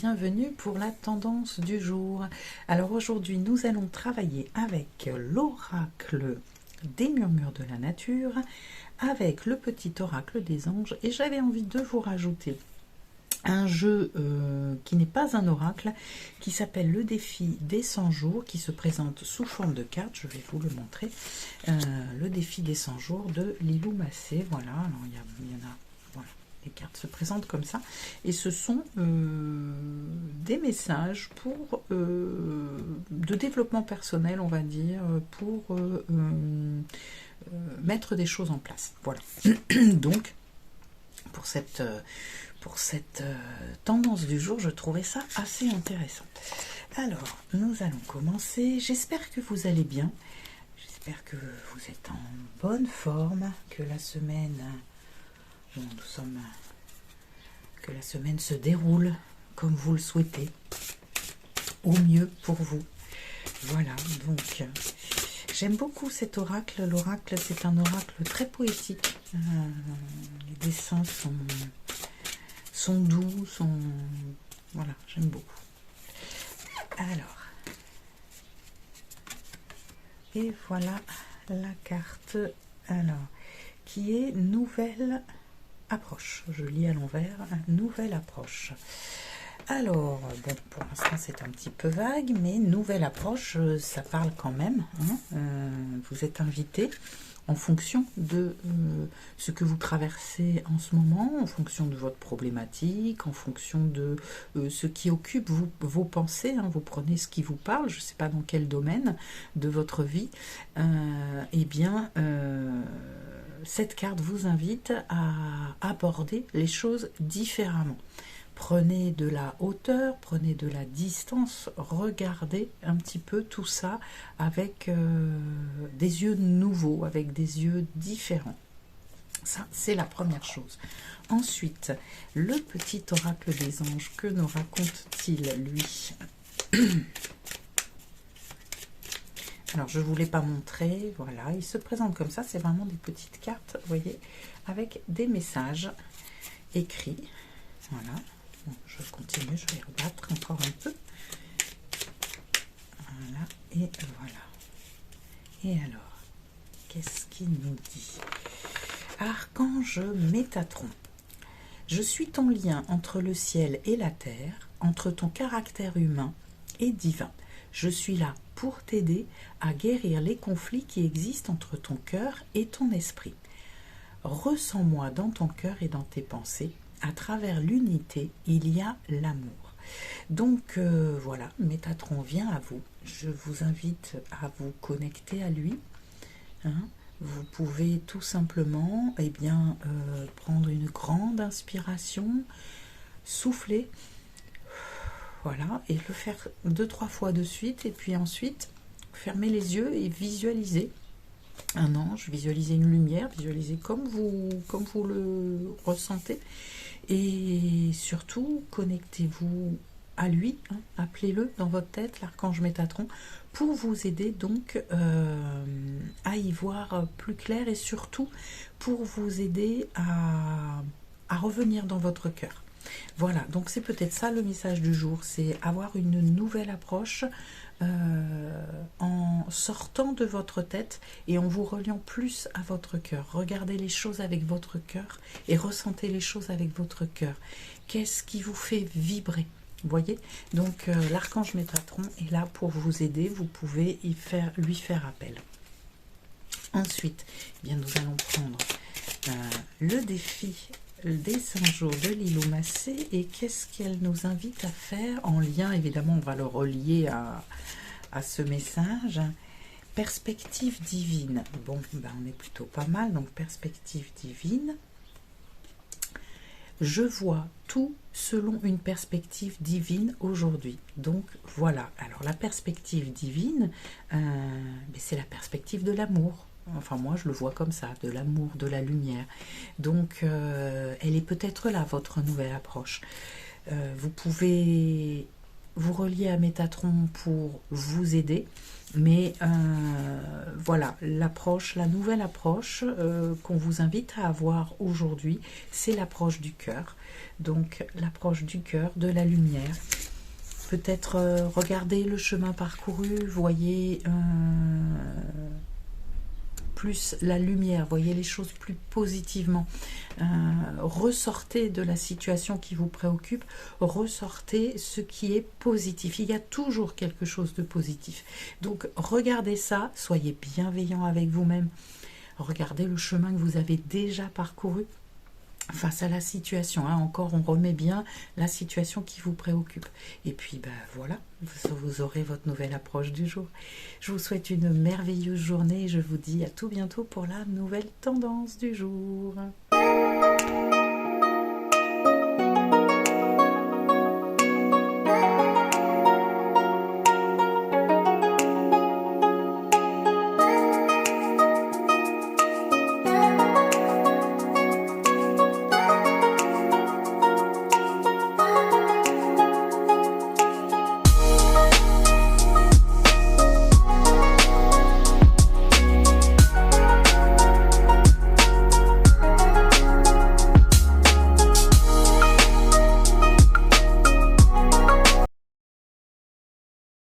bienvenue pour la tendance du jour. Alors aujourd'hui nous allons travailler avec l'oracle des murmures de la nature, avec le petit oracle des anges, et j'avais envie de vous rajouter un jeu qui n'est pas un oracle, qui s'appelle le défi des 100 jours, qui se présente sous forme de carte. Je vais vous le montrer. Le défi des 100 jours de Lilou Massé. Voilà, alors il y en a. Voilà, les cartes se présentent comme ça. Et ce sont des messages pour de développement personnel, on va dire, pour mettre des choses en place. Voilà. Donc, pour cette tendance du jour, je trouvais ça assez intéressant. Alors, nous allons commencer. J'espère que vous allez bien. J'espère que vous êtes en bonne forme, que la semaine, que la semaine se déroule comme vous le souhaitez, au mieux pour vous. Voilà, donc j'aime beaucoup cet oracle. L'oracle, c'est un oracle très poétique. Les dessins sont doux, voilà, j'aime beaucoup. Alors, et voilà la carte, alors, qui est nouvelle approche. Je lis à l'envers, nouvelle approche. Alors, bon, pour l'instant c'est un petit peu vague, mais nouvelle approche, ça parle quand même. Vous êtes invité en fonction de ce que vous traversez en ce moment, en fonction de votre problématique, en fonction de ce qui occupe vos pensées. Vous prenez ce qui vous parle, je ne sais pas dans quel domaine de votre vie. Eh bien, cette carte vous invite à aborder les choses différemment. Prenez de la hauteur, prenez de la distance, regardez un petit peu tout ça avec des yeux nouveaux, avec des yeux différents. Ça, c'est la première chose. Ensuite, le petit oracle des anges, que nous raconte-t-il, lui? Alors, je ne vous l'ai pas montré, voilà, il se présente comme ça, c'est vraiment des petites cartes, vous voyez, avec des messages écrits, voilà. Bon, je continue, je vais rebattre encore un peu. Voilà, et voilà. Et alors, qu'est-ce qu'il nous dit? Archange Métatron, je suis ton lien entre le ciel et la terre, entre ton caractère humain et divin. Je suis là pour t'aider à guérir les conflits qui existent entre ton cœur et ton esprit. Ressens-moi dans ton cœur et dans tes pensées. À travers l'unité, il y a l'amour. Donc voilà, Métatron vient à vous. Je vous invite à vous connecter à lui. Vous pouvez tout simplement prendre une grande inspiration, souffler, voilà, et le faire 2-3 fois de suite. Et puis ensuite, fermez les yeux et visualisez un ange, visualisez une lumière, visualisez comme vous le ressentez. Et surtout, connectez-vous à lui, appelez-le dans votre tête, l'archange Métatron, pour vous aider donc à y voir plus clair, et surtout pour vous aider à revenir dans votre cœur. Voilà, donc c'est peut-être ça le message du jour, c'est avoir une nouvelle approche en sortant de votre tête et en vous reliant plus à votre cœur. Regardez les choses avec votre cœur et ressentez les choses avec votre cœur. Qu'est-ce qui vous fait vibrer? Vous voyez, donc l'archange Métatron est là pour vous aider, vous pouvez lui faire appel. Ensuite, eh bien, nous allons prendre le défi des 100 jours de Lilou Massé, et qu'est-ce qu'elle nous invite à faire en lien, évidemment on va le relier à ce message. Perspective divine, bon on est plutôt pas mal, donc perspective divine. Je vois tout selon une perspective divine aujourd'hui. Donc voilà, alors la perspective divine, c'est la perspective de l'amour. Enfin moi je le vois comme ça, de l'amour, de la lumière. Donc elle est peut-être là, votre nouvelle approche. Vous pouvez vous relier à Métatron pour vous aider Mais voilà, l'approche, la nouvelle approche qu'on vous invite à avoir aujourd'hui, c'est l'approche du cœur. Donc l'approche du cœur, de la lumière. Peut-être regardez le chemin parcouru, voyez plus la lumière, voyez les choses plus positivement. Ressortez de la situation qui vous préoccupe, ressortez ce qui est positif. Il y a toujours quelque chose de positif. Donc regardez ça, soyez bienveillant avec vous-même. Regardez le chemin que vous avez déjà parcouru face à la situation. Encore, on remet bien la situation qui vous préoccupe. Et puis, ben voilà, vous aurez votre nouvelle approche du jour. Je vous souhaite une merveilleuse journée et je vous dis à tout bientôt pour la nouvelle tendance du jour.